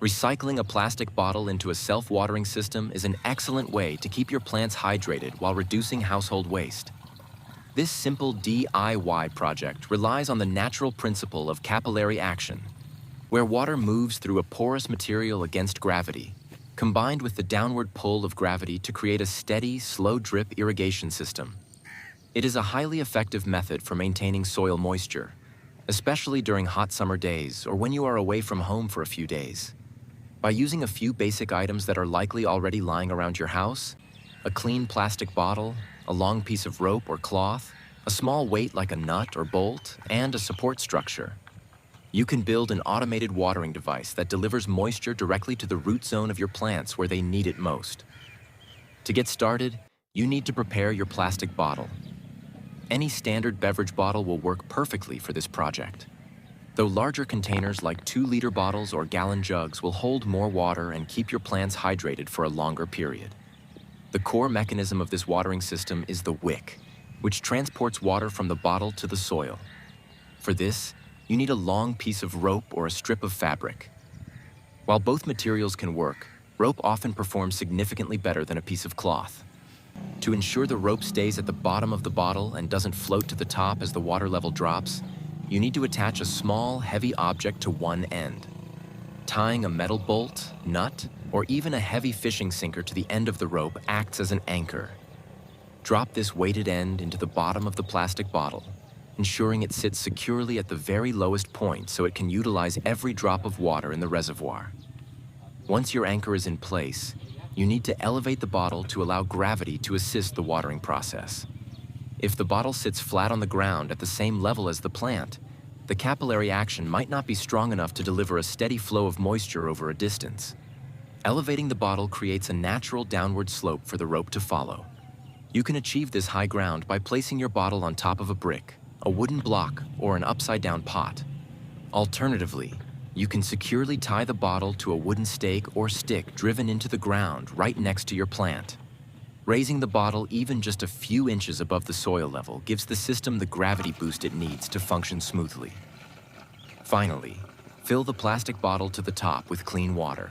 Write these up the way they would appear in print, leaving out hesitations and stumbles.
Recycling a plastic bottle into a self-watering system is an excellent way to keep your plants hydrated while reducing household waste. This simple DIY project relies on the natural principle of capillary action, where water moves through a porous material against gravity, combined with the downward pull of gravity to create a steady, slow-drip irrigation system. It is a highly effective method for maintaining soil moisture, especially during hot summer days or when you are away from home for a few days. By using a few basic items that are likely already lying around your house, a clean plastic bottle, a long piece of rope or cloth, a small weight like a nut or bolt, and a support structure, you can build an automated watering device that delivers moisture directly to the root zone of your plants where they need it most. To get started, you need to prepare your plastic bottle. Any standard beverage bottle will work perfectly for this project, though larger containers like 2-liter bottles or gallon jugs will hold more water and keep your plants hydrated for a longer period. The core mechanism of this watering system is the wick, which transports water from the bottle to the soil. For this, you need a long piece of rope or a strip of fabric. While both materials can work, rope often performs significantly better than a piece of cloth. To ensure the rope stays at the bottom of the bottle and doesn't float to the top as the water level drops, you need to attach a small, heavy object to one end. Tying a metal bolt, nut, or even a heavy fishing sinker to the end of the rope acts as an anchor. Drop this weighted end into the bottom of the plastic bottle, ensuring it sits securely at the very lowest point so it can utilize every drop of water in the reservoir. Once your anchor is in place, you need to elevate the bottle to allow gravity to assist the watering process. If the bottle sits flat on the ground at the same level as the plant, the capillary action might not be strong enough to deliver a steady flow of moisture over a distance. Elevating the bottle creates a natural downward slope for the rope to follow. You can achieve this high ground by placing your bottle on top of a brick, a wooden block, or an upside-down pot. Alternatively, you can securely tie the bottle to a wooden stake or stick driven into the ground right next to your plant. Raising the bottle even just a few inches above the soil level gives the system the gravity boost it needs to function smoothly. Finally, fill the plastic bottle to the top with clean water.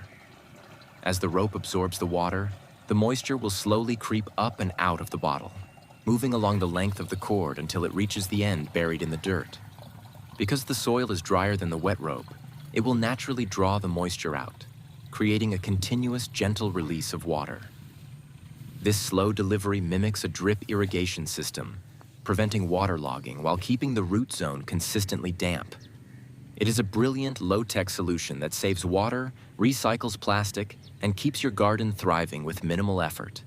As the rope absorbs the water, the moisture will slowly creep up and out of the bottle, moving along the length of the cord until it reaches the end buried in the dirt. Because the soil is drier than the wet rope, it will naturally draw the moisture out, creating a continuous, gentle release of water. This slow delivery mimics a drip irrigation system, preventing waterlogging while keeping the root zone consistently damp. It is a brilliant, low-tech solution that saves water, recycles plastic, and keeps your garden thriving with minimal effort.